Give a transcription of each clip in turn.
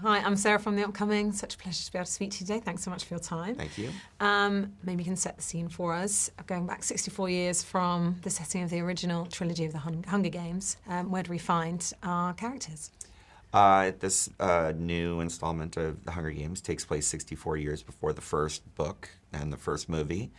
Hi, I'm Sarah from The Upcoming. Such a pleasure to be able to speak to you today. Thanks so much for your time. Thank you. Maybe you can set the scene for us. Going back 64 years from the setting of the original trilogy of the Hunger Games, where do we find our characters? This new installment of The Hunger Games takes place 64 years before the first book and the first movie.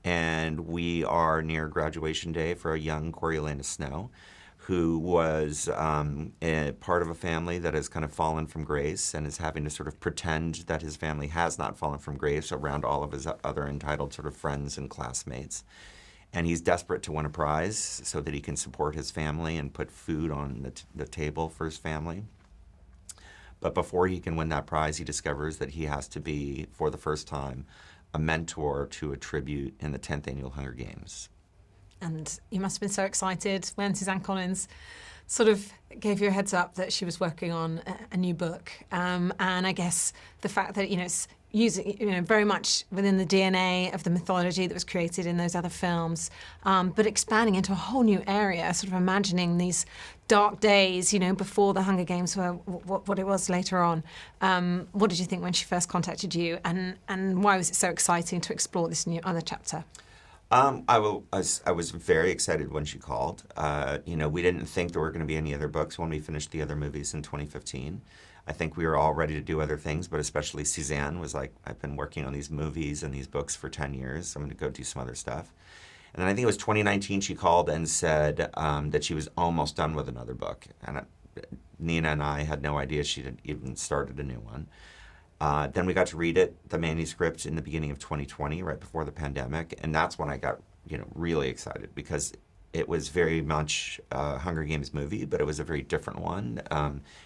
And we are near graduation day for a young Coriolanus Snow, who was a part of a family that has kind of fallen from grace and is having to sort of pretend that his family has not fallen from grace around all of his other entitled sort of friends and classmates. And he's desperate to win a prize so that he can support his family and put food on the table for his family. But before he can win that prize, he discovers that he has to be, for the first time, a mentor to a tribute in the 10th Annual Hunger Games. And you must have been so excited when Suzanne Collins sort of gave you a heads up that she was working on a new book. And I guess the fact that, it's using, very much within the DNA of the mythology that was created in those other films, but expanding into a whole new area, sort of imagining these dark days, before the Hunger Games were what it was later on. What did you think when she first contacted you, and why was it so exciting to explore this new other chapter? I was very excited when she called. We didn't think there were going to be any other books when we finished the other movies in 2015. I think we were all ready to do other things, but especially Suzanne was like, I've been working on these movies and these books for 10 years. So I'm going to go do some other stuff. And then I think it was 2019 she called and said that she was almost done with another book. And Nina and I had no idea she had even started a new one. Then we got to read the manuscript, in the beginning of 2020, right before the pandemic, and that's when I got, really excited, because it was very much a Hunger Games movie, but it was a very different one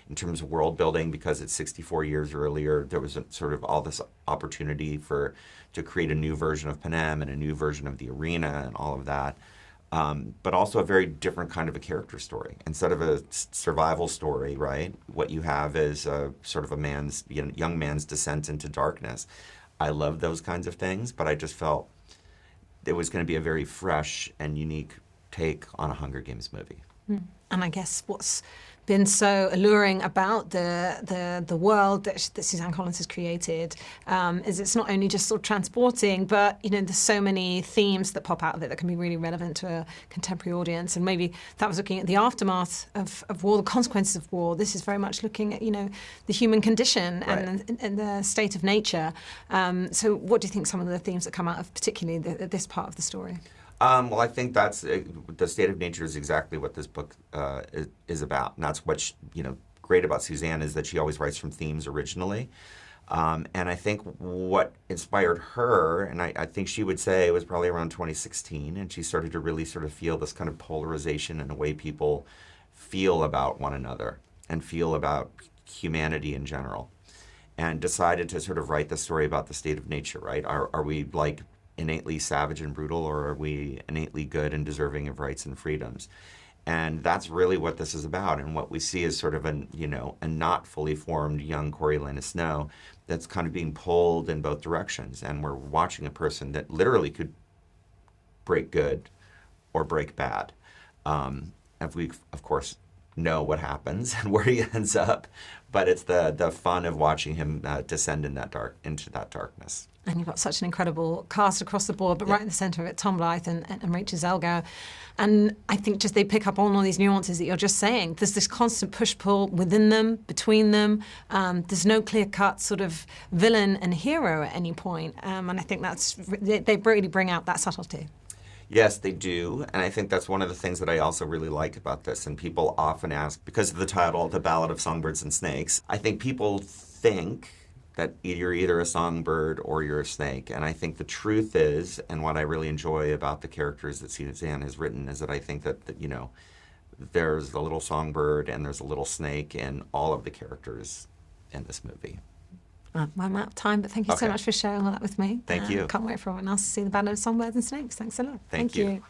in terms of world building, because it's 64 years earlier. There was sort of all this opportunity to create a new version of Panem and a new version of the arena and all of that. But also a very different kind of a character story. Instead of a survival story, right, what you have is sort of a young man's descent into darkness. I love those kinds of things, but I just felt it was going to be a very fresh and unique take on a Hunger Games movie. And I guess what's been so alluring about the world that Suzanne Collins has created is it's not only just sort of transporting, but there's so many themes that pop out of it that can be really relevant to a contemporary audience. And maybe that was looking at the aftermath of war, the consequences of war. This is very much looking at the human condition and the state of nature. So what do you think some of the themes that come out of particularly this part of the story? Well, I think that's the state of nature is exactly what this book is about, and that's what's great about Suzanne, is that she always writes from themes originally, and I think what inspired her, and I think she would say it was probably around 2016, and she started to really sort of feel this kind of polarization in the way people feel about one another and feel about humanity in general, and decided to sort of write the story about the state of nature. Right? Are we like innately savage and brutal, or are we innately good and deserving of rights and freedoms? And that's really what this is about. And what we see is sort of a not fully formed young Coriolanus Snow that's kind of being pulled in both directions. And we're watching a person that literally could break good or break bad. If we, of course, know what happens and where he ends up, but it's the fun of watching him descend into that darkness. And you've got such an incredible cast across the board, but right in the centre of it, Tom Blythe and Rachel Zelgar. And I think just they pick up on all these nuances that you're just saying. There's this constant push-pull within them, between them. There's no clear-cut sort of villain and hero at any point. And I think they really bring out that subtlety. Yes, they do, and I think that's one of the things that I also really like about this, and people often ask, because of the title, The Ballad of Songbirds and Snakes, I think people think that you're either a songbird or you're a snake, and I think the truth is, and what I really enjoy about the characters that Suzanne has written, is that I think that there's a little songbird and there's a little snake in all of the characters in this movie. I'm out of time, but thank you so much for sharing all that with me. Thank you. Can't wait for everyone else to see The Ballad of Songbirds and Snakes. Thanks a lot. Thank you.